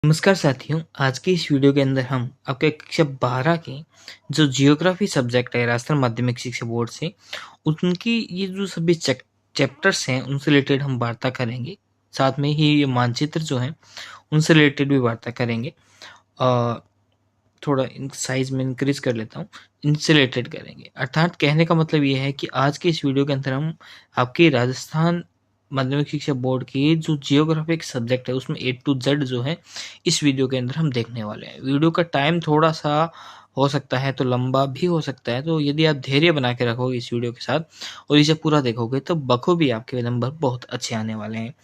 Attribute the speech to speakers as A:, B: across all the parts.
A: नमस्कार साथियों, आज की इस वीडियो के अंदर हम आपके कक्षा 12 के जो जियोग्राफी सब्जेक्ट है राजस्थान माध्यमिक शिक्षा बोर्ड से, उनकी ये जो सभी चैप्टर्स हैं उनसे रिलेटेड हम वार्ता करेंगे। साथ में ही ये मानचित्र जो हैं उनसे रिलेटेड भी वार्ता करेंगे। थोड़ा इन साइज में इंक्रीज कर लेता हूँ, इनसे रिलेटेड करेंगे। अर्थात कहने का मतलब ये है कि आज के इस वीडियो के अंदर हम आपके राजस्थान माध्यमिक शिक्षा बोर्ड की जो जियोग्राफिक सब्जेक्ट है उसमें A to Z जो है इस वीडियो के अंदर हम देखने वाले हैं। वीडियो का टाइम थोड़ा सा हो सकता है तो लंबा भी हो सकता है, तो यदि आप धैर्य बना के रखोगे इस वीडियो के साथ और इसे पूरा देखोगे तो बखूबी आपके नंबर बहुत अच्छे आने वाले हैं।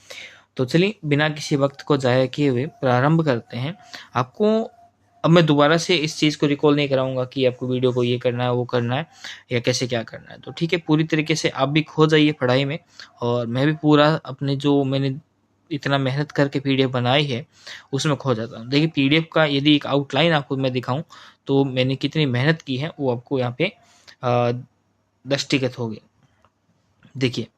A: तो चलिए बिना किसी वक्त को ज़ाया किए हुए प्रारंभ करते हैं। आपको अब मैं दोबारा से इस चीज़ को रिकॉल नहीं कराऊंगा कि आपको वीडियो को ये करना है वो करना है या कैसे क्या करना है। तो ठीक है, पूरी तरीके से आप भी खो जाइए पढ़ाई में और मैं भी पूरा अपने जो मैंने इतना मेहनत करके पीडीएफ बनाई है उसमें खो जाता हूँ। देखिए पीडीएफ का यदि एक आउटलाइन आपको मैं दिखाऊं तो मैंने कितनी मेहनत की है वो आपको यहाँ पे दृष्टिगत होगी। देखिए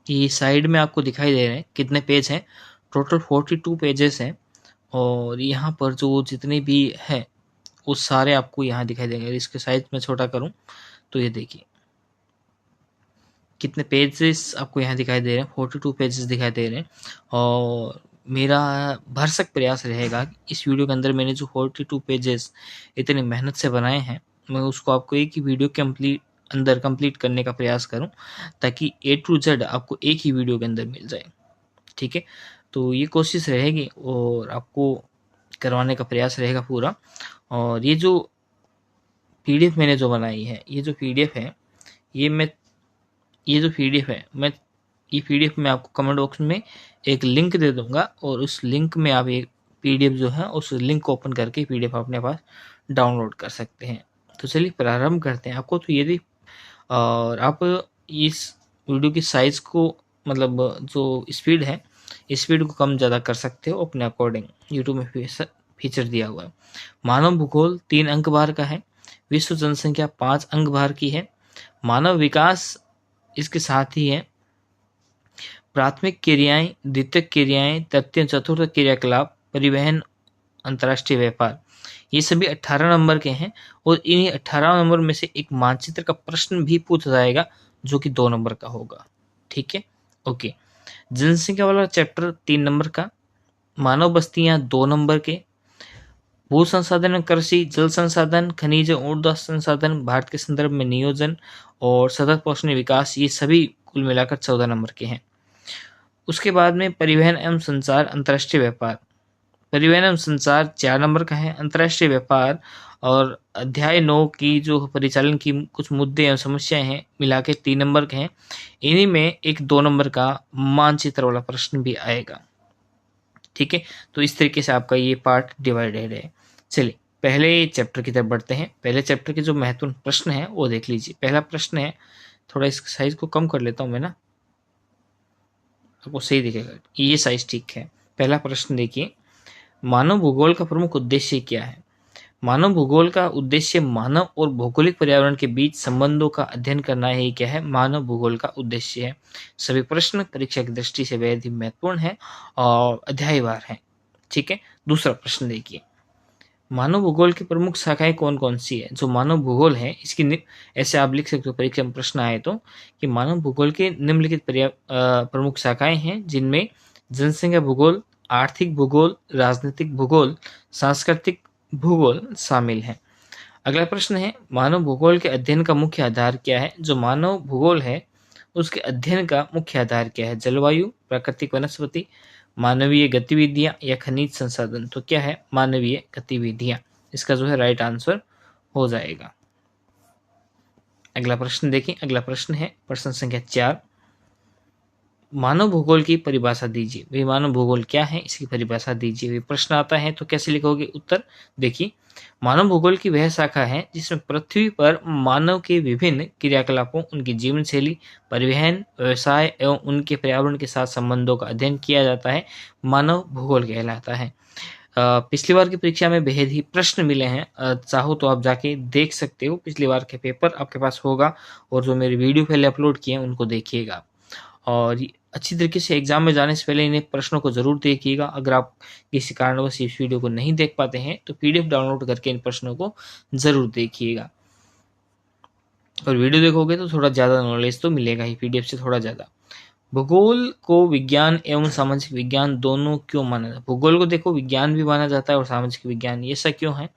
A: ये साइड में आपको दिखाई दे रहे हैं कितने पेज हैं। टोटल 42 पेजेस हैं और यहाँ पर जो जितने भी हैं वो सारे आपको यहाँ दिखाई देंगे। इसके साइज में छोटा करूँ तो ये देखिए कितने पेजेस आपको यहाँ दिखाई दे रहे हैं, 42 पेजेस दिखाई दे रहे हैं। और मेरा भरसक प्रयास रहेगा कि इस वीडियो के अंदर मैंने जो 42 पेजेस इतनी मेहनत से बनाए हैं मैं उसको आपको एक ही वीडियो के अंदर कंप्लीट करने का प्रयास करूं ताकि A to Z आपको एक ही वीडियो के अंदर मिल जाए। ठीक है, तो ये कोशिश रहेगी और आपको करवाने का प्रयास रहेगा पूरा। और ये जो पीडीएफ मैंने जो बनाई है ये जो पीडीएफ है ये पीडीएफ मैं आपको कमेंट बॉक्स में एक लिंक दे दूंगा और उस लिंक में आप एक पीडीएफ जो है उस लिंक को ओपन करके पीडीएफ अपने पास डाउनलोड कर सकते हैं। तो चलिए प्रारंभ करते हैं। आपको तो यदि और आप इस वीडियो की साइज को मतलब जो स्पीड है स्पीड को कम ज़्यादा कर सकते हो अपने अकॉर्डिंग। यूट्यूब में फीचर दिया हुआ है। मानव भूगोल 3 अंक भार का है। विश्व जनसंख्या 5 अंक भार की है। मानव विकास इसके साथ ही है। प्राथमिक क्रियाएं, द्वितीयक क्रियाएं, तृतीय चतुर्थ क्रियाकलाप, परिवहन, अंतर्राष्ट्रीय व्यापार, ये सभी 18 नंबर के हैं और इन्हीं 18 नंबर में से एक मानचित्र का प्रश्न भी पूछा जाएगा जो कि 2 नंबर का होगा। ठीक है, ओके। जनसंख्या वाला चैप्टर 3 नंबर का, मानव बस्तियां 2 नंबर के, भू संसाधन, कृषि, जल संसाधन, खनिज, ऊर्जा संसाधन, भारत के संदर्भ में नियोजन और सतत पोषण विकास, ये सभी कुल मिलाकर 14 नंबर के हैं। उसके बाद में परिवहन एवं संचार, अंतर्राष्ट्रीय व्यापार, परिवहन एवं संचार 4 नंबर का है। अंतर्राष्ट्रीय व्यापार और अध्याय 9 की जो परिचालन की कुछ मुद्दे एवं समस्याएं हैं मिला के 3 नंबर के हैं। इन्हीं में एक 2 नंबर का मानचित्र वाला प्रश्न भी आएगा। ठीक है, तो इस तरीके से आपका ये पार्ट डिवाइडेड है। चलिए पहले चैप्टर की तरफ बढ़ते हैं। पहले चैप्टर के जो महत्वपूर्ण प्रश्न है वो देख लीजिए। पहला प्रश्न है, थोड़ा इसके साइज को कम कर लेता हूं मैं ना, आपको सही दिखेगा। ये साइज ठीक है। पहला प्रश्न देखिए, मानव भूगोल का प्रमुख उद्देश्य क्या है? मानव भूगोल का उद्देश्य मानव और भौगोलिक पर्यावरण के बीच संबंधों का अध्ययन करना ही क्या है? मानव भूगोल का उद्देश्य है। सभी प्रश्न परीक्षा की दृष्टि से बेहद ही महत्वपूर्ण है और अध्यायवार है। ठीक है, दूसरा प्रश्न देखिए, मानव भूगोल की प्रमुख शाखाएं कौन कौन सी है? जो मानव भूगोल है इसकी ऐसे आप लिख सकते हो परीक्षा में प्रश्न आए तो कि मानव भूगोल के निम्नलिखित प्रमुख शाखाएं हैं जिनमें जनसंख्या भूगोल, आर्थिक भूगोल, राजनीतिक भूगोल, सांस्कृतिक भूगोल शामिल है। अगला प्रश्न है, मानव भूगोल के अध्ययन का मुख्य आधार क्या है? जो मानव भूगोल है उसके अध्ययन का मुख्य आधार क्या है? जलवायु, प्राकृतिक वनस्पति, मानवीय गतिविधियां या खनिज संसाधन? तो क्या है? मानवीय गतिविधियां इसका जो है राइट आंसर हो जाएगा। अगला प्रश्न देखें। अगला प्रश्न है प्रश्न संख्या 4, मानव भूगोल की परिभाषा दीजिए। भाई मानव भूगोल क्या है इसकी परिभाषा दीजिए। वे प्रश्न आता है तो कैसे लिखोगे उत्तर? देखिए, मानव भूगोल की वह शाखा है जिसमें पृथ्वी पर मानव के विभिन्न क्रियाकलापों, उनकी जीवन शैली, परिवहन, व्यवसाय एवं उनके पर्यावरण के साथ संबंधों का अध्ययन किया जाता है। मानव भूगोल कहलाता है। पिछली बार की परीक्षा में बेहद ही प्रश्न मिले हैं। चाहो तो आप जाके देख सकते हो, पिछली बार के पेपर आपके पास होगा, और जो मेरी वीडियो पहले अपलोड किए हैं उनको देखिएगा। और अच्छी तरीके से एग्जाम में जाने से पहले इन्हें प्रश्नों को जरूर देखिएगा। अगर आप किसी कारणवश इस वीडियो को नहीं देख पाते हैं तो पीडीएफ डाउनलोड करके इन प्रश्नों को जरूर देखिएगा। और वीडियो देखोगे तो थोड़ा ज़्यादा नॉलेज तो मिलेगा ही, पीडीएफ से थोड़ा ज़्यादा। भूगोल को विज्ञान एवं सामाजिक विज्ञान दोनों क्यों माना जाता है? भूगोल को देखो विज्ञान भी माना जाता है और सामाजिक विज्ञान, ये ऐसा क्यों है?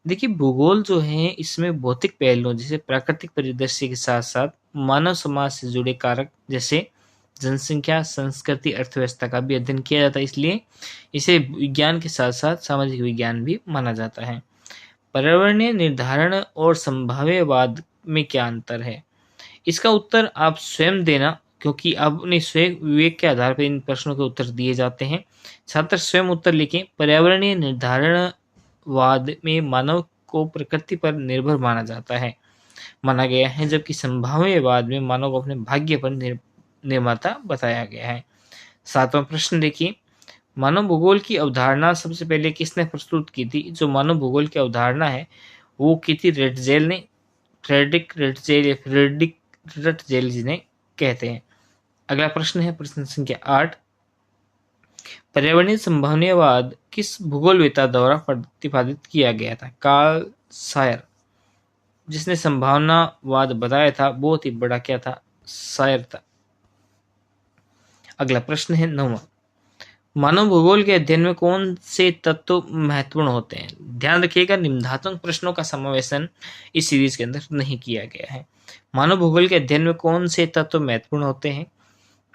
A: देखिए, भूगोल जो है इसमें भौतिक पहलुओं जैसे प्राकृतिक परिदृश्य के साथ साथ मानव समाज से जुड़े कारक जैसे जनसंख्या, संस्कृति, अर्थव्यवस्था का भी अध्ययन किया जाता है, इसलिए इसे विज्ञान के साथ साथ सामाजिक विज्ञान भी माना जाता है। पर्यावरणीय निर्धारण और संभाव्यवाद में क्या अंतर है? इसका उत्तर आप स्वयं देना, क्योंकि अपने स्वयं विवेक के आधार पर इन प्रश्नों के उत्तर दिए जाते हैं। छात्र स्वयं उत्तर लिखें। पर्यावरणीय निर्धारणवाद में मानव को प्रकृति पर निर्भर माना गया है, जबकि संभाव्यवाद में मानव को अपने भाग्य पर निर्माता बताया गया है। 7वां प्रश्न देखिए, मानव भूगोल की अवधारणा सबसे पहले किसने प्रस्तुत की थी? जो मानव भूगोल की अवधारणा है वो की थी रेटजेल ने, फ्रेडरिक रेटजेल या फ्रेडरिक रटजेल जिन्हें कहते हैं। अगला प्रश्न है प्रश्न संख्या 8, पर्यावरणीय संभाव्यवाद किस भूगोलवेत्ता द्वारा प्रतिपादित किया गया था? कार्ल सायर, जिसने संभावनावाद बताया था, बहुत ही बड़ा क्या था? सायर था। अगला प्रश्न है 9वां, मानव भूगोल के अध्ययन में कौन से तत्व महत्वपूर्ण होते हैं? ध्यान रखिएगा, निम्नात्मक प्रश्नों का समावेशन इस सीरीज के अंदर नहीं किया गया है। मानव भूगोल के अध्ययन में कौन से तत्व महत्वपूर्ण होते हैं?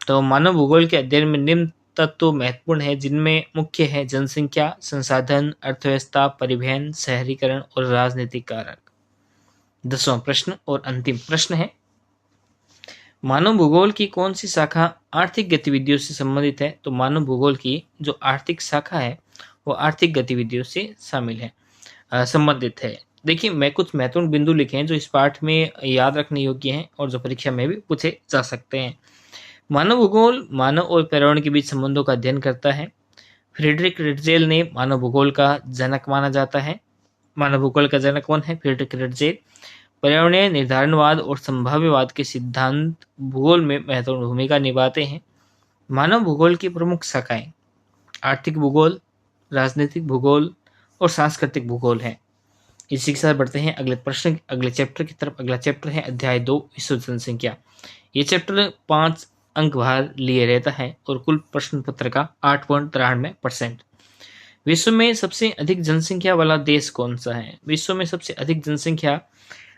A: तो मानव भूगोल के अध्ययन में निम्न तत्व महत्वपूर्ण है, जिनमें मुख्य है जनसंख्या, संसाधन, अर्थव्यवस्था, परिवहन, शहरीकरण और राजनीतिक कारक। 10वां प्रश्न और अंतिम प्रश्न है, मानव भूगोल की कौन सी शाखा आर्थिक गतिविधियों से संबंधित है? तो मानव भूगोल की जो आर्थिक शाखा है वो आर्थिक गतिविधियों से शामिल है, संबंधित है। देखिए, मैं कुछ महत्वपूर्ण बिंदु लिखे हैं जो इस पाठ में याद रखने योग्य हैं और जो परीक्षा में भी पूछे जा सकते हैं। मानव भूगोल मानव और पर्यावरण के बीच संबंधों का अध्ययन करता है। फ्रेडरिक रेटजेल ने मानव भूगोल का जनक माना जाता है। मानव भूगोल का जनक कौन है? Friedrich Ratzel. पर्यावरणीय निर्धारणवाद और संभाव्यवाद के सिद्धांत भूगोल में महत्वपूर्ण भूमिका निभाते हैं। मानव भूगोल की प्रमुख शाखाएं आर्थिक भूगोल, राजनीतिक भूगोल और सांस्कृतिक भूगोल है। इसी के साथ बढ़ते हैं अगले प्रश्न, अगले चैप्टर की तरफ। अगला चैप्टर है अध्याय 2, विश्व जनसंख्या। ये चैप्टर 5 अंक भार लिए रहता है और कुल प्रश्न पत्र का 8.93%। विश्व में सबसे अधिक जनसंख्या वाला देश कौन सा है? विश्व में सबसे अधिक जनसंख्या,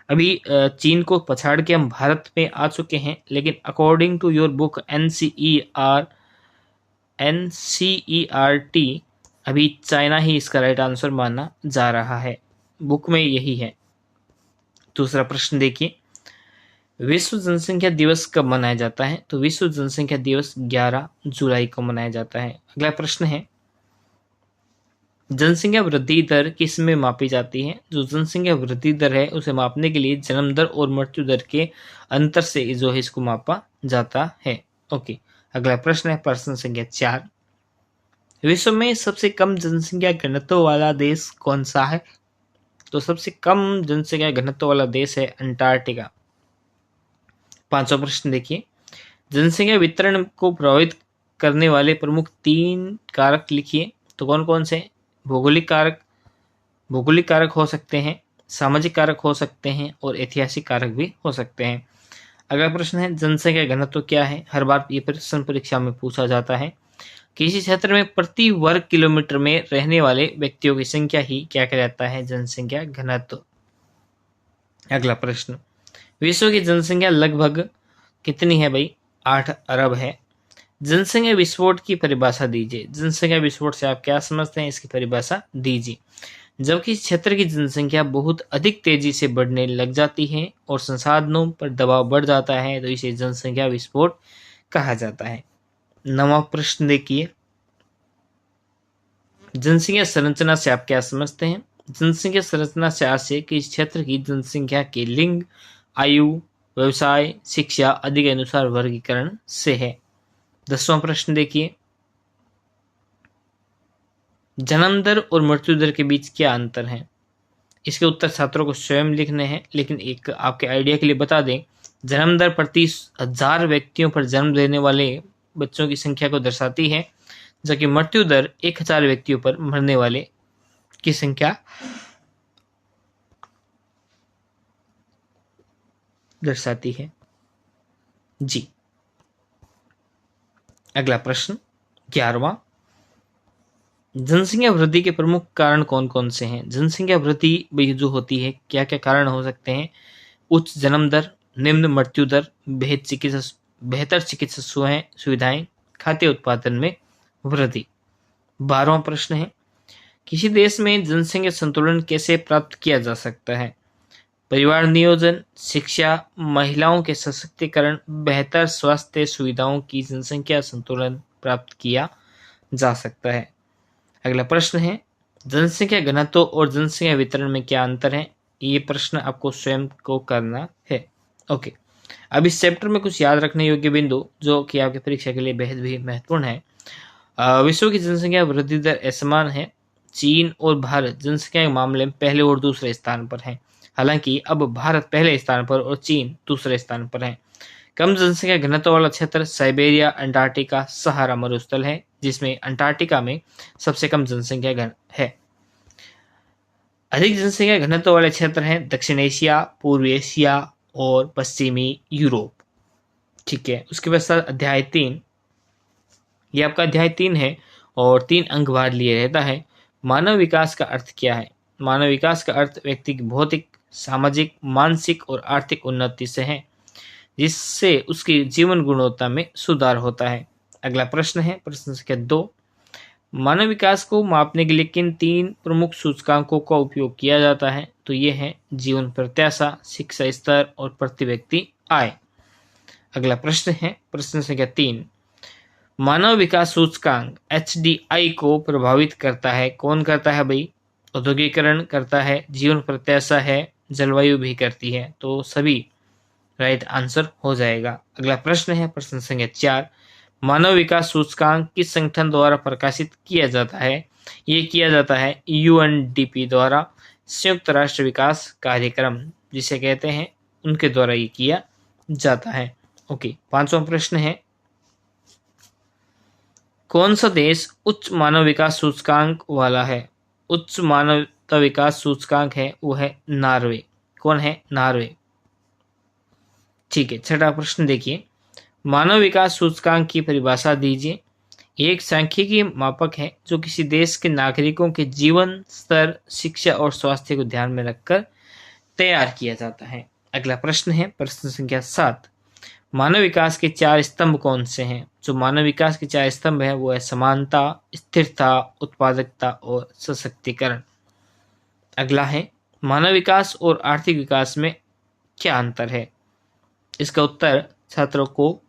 A: अभी चीन को पछाड़ के हम भारत में आ चुके हैं, लेकिन according to your book NCERT अभी चाइना ही इसका राइट आंसर माना जा रहा है, बुक में यही है। दूसरा प्रश्न देखिए, विश्व जनसंख्या दिवस कब मनाया जाता है? तो विश्व जनसंख्या दिवस 11 जुलाई को मनाया जाता है। अगला प्रश्न है, जनसंख्या वृद्धि दर किस में मापी जाती है? जो जनसंख्या वृद्धि दर है उसे मापने के लिए जन्म दर और मृत्यु दर के अंतर से जो है इसको मापा जाता है। ओके, अगला प्रश्न है प्रश्न संख्या 4, विश्व में सबसे कम जनसंख्या घनत्व वाला देश कौन सा है? तो सबसे कम जनसंख्या घनत्व वाला देश है अंटार्कटिका। 5वां प्रश्न देखिए, जनसंख्या वितरण को प्रभावित करने वाले प्रमुख 3 कारक लिखिए। तो कौन कौन से? भौगोलिक कारक हो सकते हैं, सामाजिक कारक हो सकते हैं और ऐतिहासिक कारक भी हो सकते हैं। अगला प्रश्न है, जनसंख्या घनत्व क्या है? हर बार ये प्रश्न परीक्षा में पूछा जाता है। किसी क्षेत्र में प्रति वर्ग किलोमीटर में रहने वाले व्यक्तियों की संख्या ही क्या कहलाता है? जनसंख्या घनत्व। अगला प्रश्न, विश्व की जनसंख्या लगभग कितनी है भाई? 8 अरब है। जनसंख्या विस्फोट की परिभाषा दीजिए। जनसंख्या विस्फोट से आप क्या समझते हैं, इसकी परिभाषा दीजिए। जब किसी क्षेत्र की जनसंख्या बहुत अधिक तेजी से बढ़ने लग जाती है और संसाधनों पर दबाव बढ़ जाता है तो इसे जनसंख्या विस्फोट कहा जाता है। 9वां प्रश्न देखिए, जनसंख्या संरचना से आप क्या समझते हैं? जनसंख्या संरचना से अर्थ है किसी क्षेत्र की जनसंख्या के लिंग, आयु, व्यवसाय, शिक्षा आदि के अनुसार वर्गीकरण से है। 10वां प्रश्न देखिए, जन्म दर और मृत्यु दर के बीच क्या अंतर है? इसके उत्तर छात्रों को स्वयं लिखने हैं, लेकिन एक आपके आइडिया के लिए बता दें, जन्म दर प्रति 1000 व्यक्तियों पर जन्म लेने वाले बच्चों की संख्या को दर्शाती है, जबकि मृत्यु दर 1000 व्यक्तियों पर मरने वाले की संख्या दर्शाती है। जी, अगला प्रश्न 11वां, जनसंख्या वृद्धि के प्रमुख कारण कौन कौन से हैं? जनसंख्या वृद्धि जो होती है, क्या क्या कारण हो सकते हैं? उच्च जन्म दर, निम्न मृत्यु दर, बेहतर चिकित्सा सुविधाएं, खाद्य उत्पादन में वृद्धि। 12वां प्रश्न है, किसी देश में जनसंख्या संतुलन कैसे प्राप्त किया जा सकता है? परिवार नियोजन, शिक्षा, महिलाओं के सशक्तिकरण, बेहतर स्वास्थ्य सुविधाओं की जनसंख्या संतुलन प्राप्त किया जा सकता है। अगला प्रश्न है, जनसंख्या घनत्व और जनसंख्या वितरण में क्या अंतर है? ये प्रश्न आपको स्वयं को करना है। ओके, अब इस चैप्टर में कुछ याद रखने योग्य बिंदु जो कि आपकी परीक्षा के लिए बेहद भी महत्वपूर्ण है। विश्व की जनसंख्या वृद्धि दर असमान है। चीन और भारत जनसंख्या के मामले में पहले और दूसरे स्थान पर हैं। हालांकि अब भारत पहले स्थान पर और चीन दूसरे स्थान पर है। कम जनसंख्या घनत्व वाला क्षेत्र साइबेरिया, अंटार्कटिका, सहारा मरुस्थल है, जिसमें अंटार्कटिका में सबसे कम जनसंख्या घन है। अधिक जनसंख्या घनत्व वाले क्षेत्र हैं दक्षिण एशिया, पूर्व एशिया और पश्चिमी यूरोप। ठीक है, उसके बाद अध्याय 3, ये आपका अध्याय 3 है और 3 अंक भार लिए रहता है। मानव विकास का अर्थ क्या है? मानव विकास का अर्थ व्यक्ति की भौतिक, सामाजिक, मानसिक और आर्थिक उन्नति से है, जिससे उसकी जीवन गुणवत्ता में सुधार होता है। अगला प्रश्न है प्रश्न संख्या 2, मानव विकास को मापने के लिए किन 3 प्रमुख सूचकांकों का उपयोग किया जाता है? तो ये है जीवन प्रत्याशा, शिक्षा स्तर और प्रति व्यक्ति आय। अगला प्रश्न है प्रश्न संख्या 3, मानव विकास सूचकांक HDI को प्रभावित करता है, कौन करता है भाई? औद्योगिकरण करता है, जीवन प्रत्याशा है, जलवायु भी करती है। तो सभी राइट आंसर हो जाएगा। अगला प्रश्न है प्रश्न संख्या 4, मानव विकास सूचकांक किस संगठन द्वारा प्रकाशित किया जाता है? ये किया जाता है UNDP द्वारा, संयुक्त राष्ट्र विकास कार्यक्रम जिसे कहते हैं, उनके द्वारा ये किया जाता है। ओके, 5वां प्रश्न है, कौन सा देश उच्च मानव विकास सूचकांक वाला है? उच्च मानवता विकास सूचकांक है वो है नॉर्वे। कौन है? नॉर्वे। ठीक है, 6वां प्रश्न देखिए, मानव विकास सूचकांक की परिभाषा दीजिए। एक सांख्यिकीय मापक है जो किसी देश के नागरिकों के जीवन स्तर, शिक्षा और स्वास्थ्य को ध्यान में रखकर तैयार किया जाता है। अगला प्रश्न है प्रश्न संख्या 7, मानव विकास के 4 स्तंभ कौन से हैं? जो मानव विकास के 4 स्तंभ है वो है समानता, स्थिरता, उत्पादकता और सशक्तिकरण। अगला है, मानव विकास और आर्थिक विकास में क्या अंतर है? इसका उत्तर छात्रों को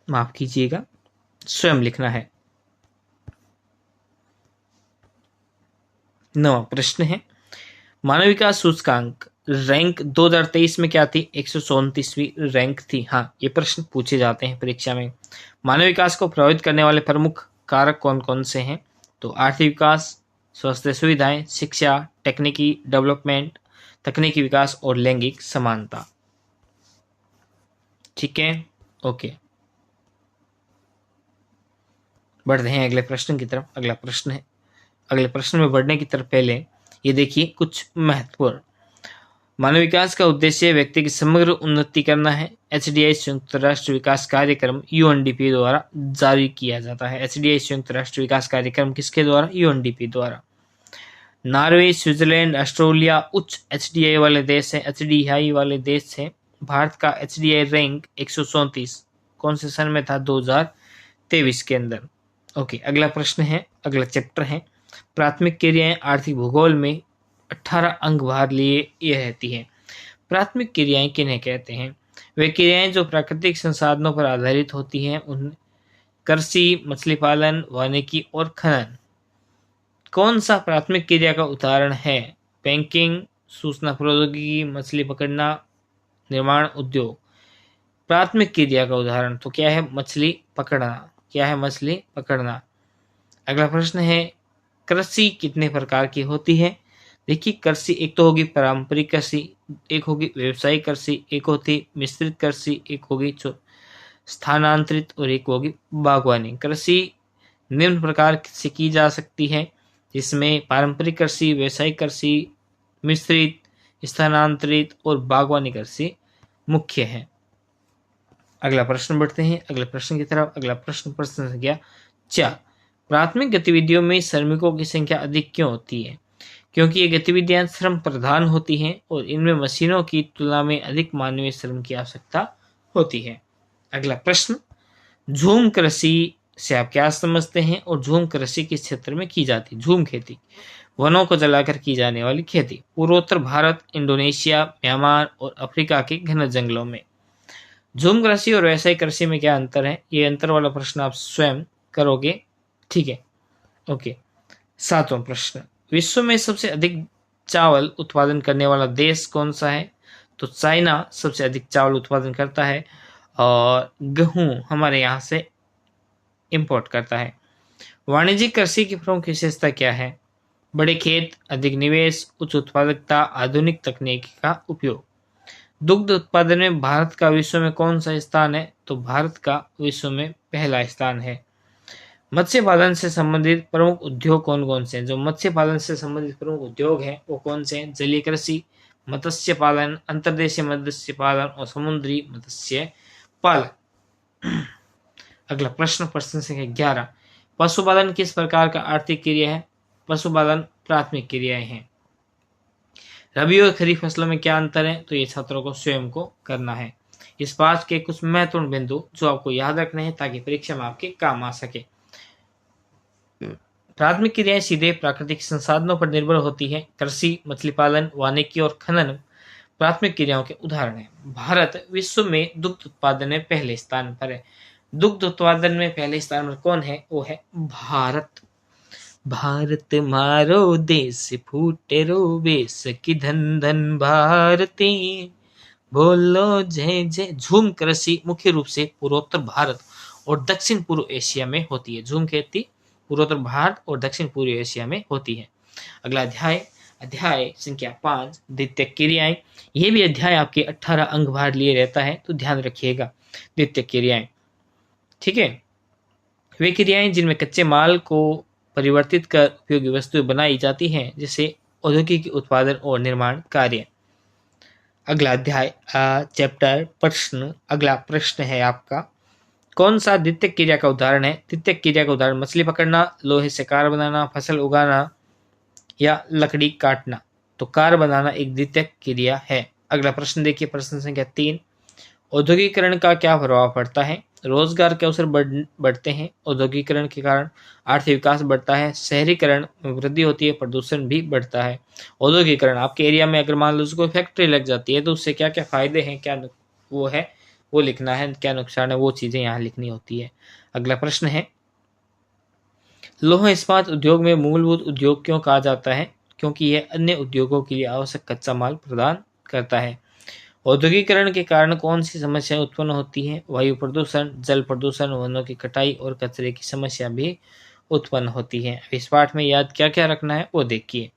A: माफ कीजिएगा स्वयं लिखना है। 9वां प्रश्न है, मानव विकास सूचकांक रैंक 2023 में क्या थी? 134वीं रैंक थी। हाँ, ये प्रश्न पूछे जाते हैं परीक्षा में। मानव विकास को प्रभावित करने वाले प्रमुख कारक कौन कौन से हैं? तो आर्थिक विकास, स्वास्थ्य सुविधाएं, शिक्षा, टेक्निकी डेवलपमेंट, तकनीकी विकास और लैंगिक समानता। ठीक है, ओके, बढ़ते हैं अगले प्रश्न की तरफ। अगला प्रश्न है, अगले प्रश्न में बढ़ने की तरफ पहले ये देखिए कुछ महत्वपूर्ण, मानव विकास का उद्देश्य व्यक्ति की समग्र उन्नति करना है। HDI संयुक्त राष्ट्र विकास कार्यक्रम UNDP द्वारा जारी किया जाता है। HDI संयुक्त राष्ट्र विकास कार्यक्रम किसके द्वारा? UNDP द्वारा। नॉर्वे, स्विट्जरलैंड, ऑस्ट्रेलिया उच्च HDI वाले देश हैं, HDI वाले देश हैं। भारत का HDI रैंक 134 कौन से सन में था? 2023 के अंदर। ओके, अगला प्रश्न है, अगला चैप्टर है प्राथमिक क्रियाएं आर्थिक भूगोल में। 18 अंक भार लिए ये रहती है। प्राथमिक क्रियाएं किन्हें कहते हैं? वे क्रियाएं जो प्राकृतिक संसाधनों पर आधारित होती हैं, उन कृषि, मछली पालन, वानिकी और खनन। कौन सा प्राथमिक क्रिया का उदाहरण है? बैंकिंग, सूचना प्रौद्योगिकी, मछली पकड़ना, निर्माण उद्योग। प्राथमिक क्रिया का उदाहरण तो क्या है? मछली पकड़ना। क्या है? मछली पकड़ना। अगला प्रश्न है, कृषि कितने प्रकार की होती है? देखिए, कृषि एक तो होगी पारंपरिक कृषि, एक होगी व्यावसायिक कृषि, एक होती मिश्रित कृषि, एक होगी स्थानांतरित और एक होगी बागवानी। कृषि निम्न प्रकार से की जा सकती है, जिसमें पारंपरिक कृषि, व्यावसायिक कृषि, मिश्रित, स्थानांतरित और बागवानी कृषि मुख्य है। अगला प्रश्न बढ़ते हैं अगले प्रश्न की तरफ। अगला प्रश्न संख्या 4। प्राथमिक गतिविधियों में श्रमिकों की संख्या अधिक क्यों होती है? क्योंकि ये गतिविधियां श्रम प्रधान होती हैं और इनमें मशीनों की तुलना में अधिक मानवीय श्रम की आवश्यकता होती है। अगला प्रश्न, झूम कृषि से आप क्या समझते हैं? और झूम कृषि किस क्षेत्र में की जाती है? झूम खेती, वनों को जलाकर की जाने वाली खेती, पूर्वोत्तर भारत, इंडोनेशिया, म्यांमार और अफ्रीका के घने जंगलों में। झूम कृषि और व्यावसायिक कृषि में क्या अंतर है? ये अंतर वाला प्रश्न आप स्वयं करोगे, ठीक है? ओके। 7वां प्रश्न, विश्व में सबसे अधिक चावल उत्पादन करने वाला देश कौन सा है? तो चाइना सबसे अधिक चावल उत्पादन करता है और गेहूं हमारे यहाँ से इंपोर्ट करता है। वाणिज्यिक कृषि की प्रमुख विशेषता क्या है? बड़े खेत, अधिक निवेश, उच्च उत्पादकता, आधुनिक तकनीक का उपयोग। दुग्ध उत्पादन में भारत का विश्व में कौन सा स्थान है? तो भारत का विश्व में पहला स्थान है। मत्स्य पालन से संबंधित प्रमुख उद्योग कौन कौन से हैं? जो मत्स्य पालन से संबंधित प्रमुख उद्योग हैं वो कौन से हैं? जलीय कृषि, मत्स्य पालन, अंतर्देशीय मत्स्य पालन और समुद्री मत्स्य पालन। अगला प्रश्न संख्या 11। पशुपालन किस प्रकार का आर्थिक क्रिया है? पशुपालन प्राथमिक क्रियाएं हैं। रबी और खरीफ फसलों में क्या अंतर है? तो ये छात्रों को स्वयं को करना है। इस पाठ के कुछ महत्वपूर्ण बिंदु जो आपको याद रखने हैं ताकि परीक्षा में आपके काम आ सके। प्राथमिक क्रियाएं सीधे प्राकृतिक संसाधनों पर निर्भर होती है। कृषि, मछली पालन, वानिकी और खनन प्राथमिक क्रियाओं के उदाहरण हैं। भारत विश्व में दुग्ध उत्पादन में पहले स्थान पर है। दुग्ध उत्पादन में पहले स्थान पर कौन है? वो है भारत। भारत मारो देश फूटे रो बेस की धन धन भारती, बोलो जय जय। झूम कृषि मुख्य रूप से पूर्वोत्तर भारत और दक्षिण पूर्व एशिया में होती है। झूम खेती पूर्वोत्तर भारत और दक्षिण पूर्व एशिया में होती है। अगला अध्याय संख्या 5, द्वितीय क्रियाएं। ये भी अध्याय आपके 18 अंक भार लिए रहता है, तो ध्यान रखिएगा। द्वितीय क्रियाएं, ठीक है, वे क्रियाएं जिनमें कच्चे माल को परिवर्तित कर उपयोगी वस्तुएं बनाई जाती हैं, जैसे औद्योगिक उत्पादन और निर्माण कार्य। अगला अध्याय चैप्टर प्रश्न। अगला प्रश्न है आपका, कौन सा द्वितीय क्रिया का उदाहरण है? द्वितीय क्रिया का उदाहरण मछली पकड़ना, लोहे से कार बनाना, फसल उगाना या लकड़ी काटना। तो कार बनाना एक द्वितीय क्रिया है। अगला प्रश्न देखिए, प्रश्न संख्या 3। औद्योगिकरण का क्या प्रभाव पड़ता है? रोजगार के अवसर बढ़ते हैं। औद्योगिकरण के कारण आर्थिक विकास बढ़ता है। शहरीकरण में वृद्धि होती है, प्रदूषण भी बढ़ता है। औद्योगिकरण, आपके एरिया में अगर मान लो कोई फैक्ट्री लग जाती है तो उससे क्या क्या फायदे हैं, क्या वो है वो लिखना है, क्या नुकसान है वो चीजें यहाँ लिखनी होती है। अगला प्रश्न है, लौह इस्पात उद्योग में मूलभूत उद्योग क्यों कहा जाता है? क्योंकि यह अन्य उद्योगों के लिए आवश्यक कच्चा माल प्रदान करता है। औद्योगिकरण के कारण कौन सी समस्याएं उत्पन्न होती हैं? वायु प्रदूषण, जल प्रदूषण, वनों की कटाई और कचरे की समस्या भी उत्पन्न होती है। इस पाठ में याद क्या क्या रखना है वो देखिए।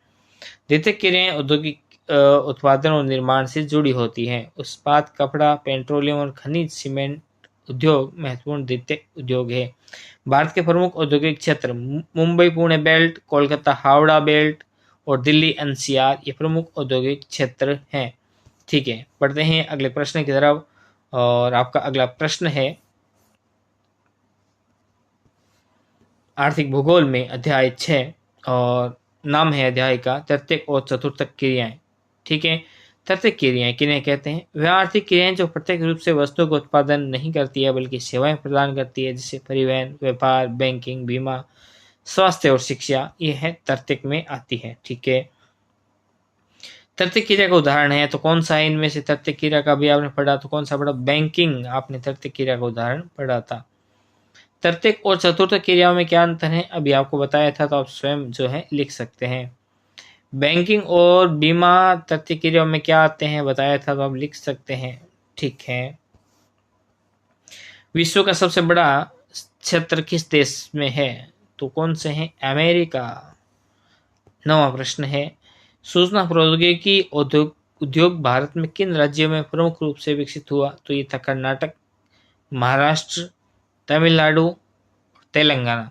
A: द्वितीय क्रियाएं औद्योगिक उत्पादन और निर्माण से जुड़ी होती हैं। इस्पात, कपड़ा, पेट्रोलियम और खनिज सीमेंट उद्योग महत्वपूर्ण द्वितीय उद्योग है। भारत के प्रमुख औद्योगिक क्षेत्र मुंबई पुणे बेल्ट, कोलकाता हावड़ा बेल्ट और दिल्ली एनसीआर ये प्रमुख औद्योगिक क्षेत्र हैं। ठीक है, पढ़ते हैं अगले प्रश्न की तरफ। और आपका अगला प्रश्न है आर्थिक भूगोल में अध्याय 6 और नाम है अध्याय का तृतीयक और चतुर्थक क्रियाएं। ठीक है, तृतीयक क्रियाएं किन्हें कहते हैं? वह आर्थिक क्रियाएं जो प्रत्यक्ष रूप से वस्तु का उत्पादन नहीं करती है बल्कि सेवाएं प्रदान करती है, जैसे परिवहन, व्यापार, बैंकिंग, बीमा, स्वास्थ्य और शिक्षा। यह है तृतीयक में आती है। ठीक है, तृतीयक क्रिया का उदाहरण है तो कौन सा है इनमें से? तृतीयक क्रिया का भी आपने पढ़ा तो कौन सा पढ़ा? बैंकिंग आपने तृतीयक क्रिया का उदाहरण पढ़ा था। तृतीयक और चतुर्थ क्रियाओं में क्या अंतर है अभी आपको बताया था, तो आप स्वयं जो है लिख सकते हैं। बैंकिंग और बीमा तृतीयक क्रियाओं में क्या आते हैं बताया था, तो आप लिख सकते हैं। ठीक है, विश्व का सबसे बड़ा क्षेत्र किस देश में है? तो कौन से हैं? अमेरिका। 9वां प्रश्न है, सूचना प्रौद्योगिकी उद्योग भारत में किन राज्यों में प्रमुख रूप से विकसित हुआ? तो ये था कर्नाटक, महाराष्ट्र, तमिलनाडु, तेलंगाना।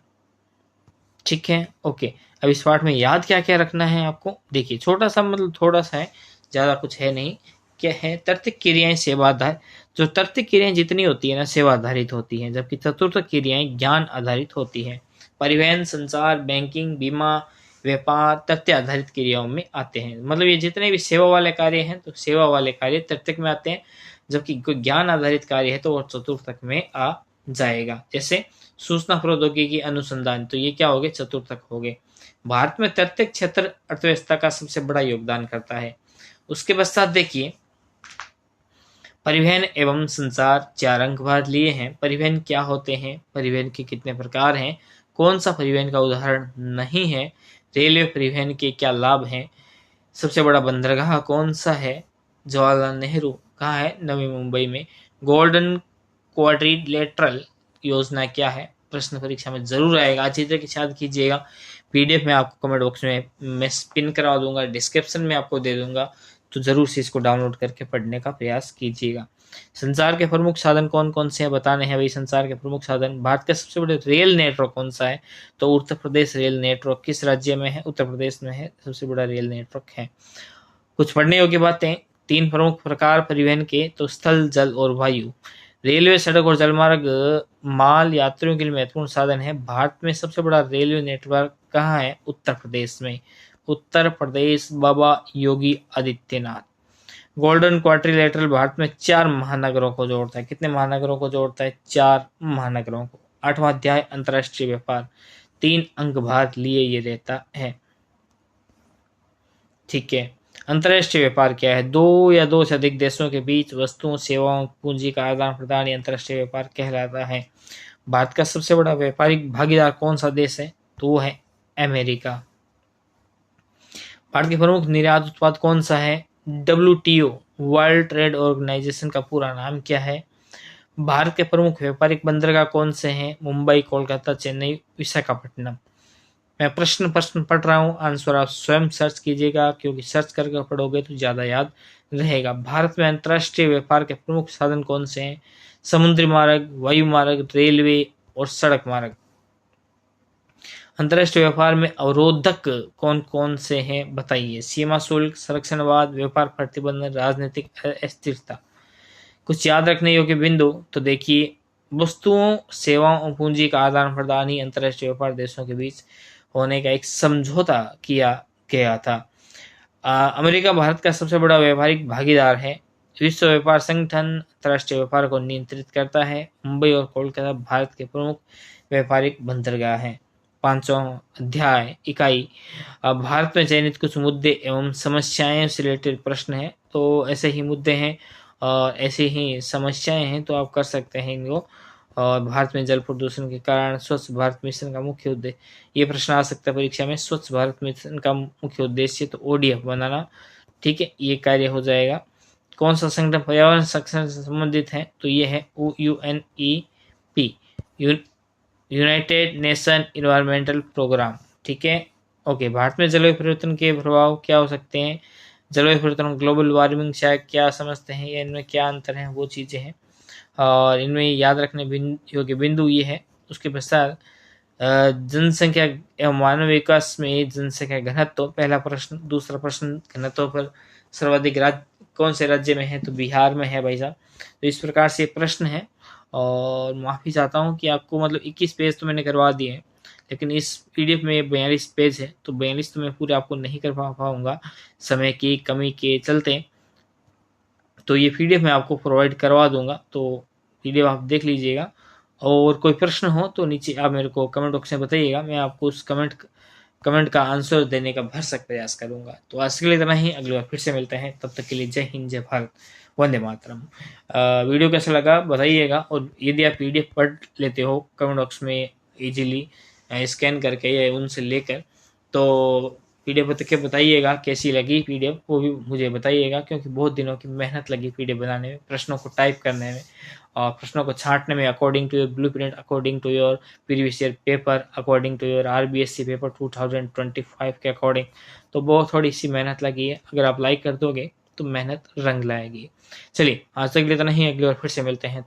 A: ठीक है, ओके। अब इस पार्ट में याद क्या क्या रखना है आपको? देखिए, छोटा सा मतलब थोड़ा सा है, ज्यादा कुछ है नहीं। क्या है? तर्तिक क्रियाएं सेवाधार। जो तर्तिक क्रियाएं जितनी होती है ना, सेवा आधारित होती हैं, जबकि चतुर्थ क्रियाएं ज्ञान आधारित होती हैं। परिवहन, संचार, बैंकिंग, बीमा, व्यापार तथ्य आधारित क्रियाओं में आते हैं। मतलब ये जितने भी सेवा वाले कार्य हैं, तो सेवा वाले कार्य तर्तिक में आते हैं, जबकि कोई ज्ञान आधारित कार्य है तो वो चतुर्थक में आ जाएगा। जैसे सूचना प्रौद्योगिकी अनुसंधान, तो ये क्या हो गए? चतुर्थक हो गए। भारत में तृतीय क्षेत्र अर्थव्यवस्था का सबसे बड़ा योगदान करता है। उसके पश्चात देखिए, परिवहन एवं संचार 4 अंक भारत लिए हैं। परिवहन क्या होते हैं? परिवहन के कितने प्रकार हैं? कौन सा परिवहन का उदाहरण नहीं है? रेलवे परिवहन के क्या लाभ हैं? सबसे बड़ा बंदरगाह कौन सा है? जवाहरलाल नेहरू। कहाँ है? नवी मुंबई में। गोल्डन क्वाड्रिलेटरल योजना क्या है? प्रश्न परीक्षा में जरूर आएगा, अच्छी तरह से याद कीजिएगा। पीडीएफ में आपको कमेंट बॉक्स में मैं पिन करा दूंगा, डिस्क्रिप्शन में आपको दे दूंगा, तो जरूर से इसको डाउनलोड करके पढ़ने का प्रयास कीजिएगा। संचार के प्रमुख साधन कौन कौन से हैं बताने हैं भाई। संचार के प्रमुख साधन, भारत का सबसे बड़ा रेल नेटवर्क कौन सा है? तो उत्तर प्रदेश रेल नेटवर्क। किस राज्य में है? उत्तर प्रदेश में है, सबसे बड़ा रेल नेटवर्क है। कुछ पढ़ने योग्य बातें, 3 प्रमुख प्रकार परिवहन के, तो स्थल, जल और वायु। रेलवे, सड़क और जलमार्ग माल यात्रियों के लिए महत्वपूर्ण साधन है। भारत में सबसे बड़ा रेलवे नेटवर्क कहाँ है? उत्तर प्रदेश में। उत्तर प्रदेश, बाबा योगी आदित्यनाथ। गोल्डन क्वाड्रिलेटरल भारत में 4 महानगरों को जोड़ता है। कितने महानगरों को जोड़ता है? 4 महानगरों को। 8वां अध्याय अंतरराष्ट्रीय व्यापार, 3 अंक भारत लिए ये रहता है। ठीक है, अंतरराष्ट्रीय व्यापार क्या है? 2 या 2 से अधिक देशों के बीच वस्तुओं, सेवाओं, पूंजी का आदान प्रदान ही अंतरराष्ट्रीय व्यापार कहलाता है। भारत का सबसे बड़ा व्यापारिक भागीदार कौन सा देश है? तो वो है अमेरिका। भारत के प्रमुख निर्यात उत्पाद कौन सा है? WTO, वर्ल्ड ट्रेड ऑर्गेनाइजेशन का पूरा नाम क्या है? भारत के प्रमुख व्यापारिक बंदरगाह कौन से हैं? मुंबई, कोलकाता, चेन्नई, विशाखापट्टनम। मैं प्रश्न पढ़ रहा हूँ, आंसर आप स्वयं सर्च कीजिएगा, क्योंकि सर्च करके पढ़ोगे तो ज़्यादा याद रहेगा। भारत में अंतर्राष्ट्रीय व्यापार के प्रमुख साधन कौन से हैं? समुद्री मार्ग, वायु मार्ग, रेलवे और सड़क मार्ग। अंतर्राष्ट्रीय व्यापार में अवरोधक कौन कौन से हैं बताइए। सीमा शुल्क, संरक्षणवाद, व्यापार प्रतिबंध, राजनीतिक अस्थिरता। कुछ याद रखने योग्य बिंदु, तो देखिए, वस्तुओं, सेवाओं और पूंजी का आदान प्रदान ही अंतर्राष्ट्रीय व्यापार देशों के बीच होने का एक समझौता किया गया था। अमेरिका भारत का सबसे बड़ा व्यापारिक भागीदार है। विश्व व्यापार संगठन अंतर्राष्ट्रीय व्यापार को नियंत्रित करता है। मुंबई और कोलकाता भारत के प्रमुख व्यापारिक बंदरगाह हैं। 5वां अध्याय इकाई, भारत में चयनित कुछ मुद्दे एवं समस्याएं से रिलेटेड प्रश्न है। तो ऐसे ही मुद्दे हैं और ऐसी ही समस्याएं हैं, तो आप कर सकते हैं इनको। और भारत में जल प्रदूषण के कारण स्वच्छ भारत मिशन का मुख्य उद्देश्य, ये प्रश्न आ सकता है परीक्षा में। स्वच्छ भारत मिशन का मुख्य उद्देश्य तो ODF बनाना। ठीक है, ये कार्य हो जाएगा। कौन सा संगठन पर्यावरण संरक्षण से संबंधित है? तो ये है UNEP, united nation environmental programme. ठीक है, ओके। भारत में जलवायु परिवर्तन के प्रभाव क्या हो सकते हैं? जलवायु परिवर्तन, ग्लोबल वार्मिंग से क्या समझते हैं, या इनमें क्या अंतर है, वो चीज़ें हैं। और इनमें याद रखने योग्य बिंदु ये है। उसके पश्चात जनसंख्या एवं मानव विकास में जनसंख्या घनत्व, पहला प्रश्न। दूसरा प्रश्न, घनत्व पर सर्वाधिक राज्य कौन से राज्य में है? तो बिहार में है भाई साहब। तो इस प्रकार से प्रश्न है। और माफ़ी चाहता हूँ कि आपको मतलब 21 पेज तो मैंने करवा दिए हैं, लेकिन इस PDF में 42 पेज है, तो 42 तो मैं पूरे आपको नहीं कर पाऊँगा समय की कमी के चलते। तो ये PDF मैं आपको प्रोवाइड करवा दूंगा, तो PDF आप देख लीजिएगा। और कोई प्रश्न हो तो नीचे आप मेरे को कमेंट बॉक्स में बताइएगा, मैं आपको उस कमेंट का आंसर देने का भरसक प्रयास करूंगा। तो आज के लिए इतना ही, अगली बार फिर से मिलते हैं, तब तक के लिए जय हिंद, जय भारत, वंदे मातरम। वीडियो कैसा लगा बताइएगा, और यदि आप PDF पढ़ लेते हो कमेंट बॉक्स में इजीली स्कैन करके या उनसे लेकर, तो पीडीएफ बता के बताइएगा कैसी लगी पीडीएफ, वो भी मुझे बताइएगा, क्योंकि बहुत दिनों की मेहनत लगी पीडीएफ बनाने में, प्रश्नों को टाइप करने में और प्रश्नों को छांटने में according to your blueprint, according to your previous year paper, according to your RBSC paper 2025 के अकॉर्डिंग। तो बहुत थोड़ी सी मेहनत लगी है, अगर आप लाइक कर दोगे तो मेहनत रंग लाएगी। चलिए आज तक इतना ही, अगली बार फिर से मिलते हैं।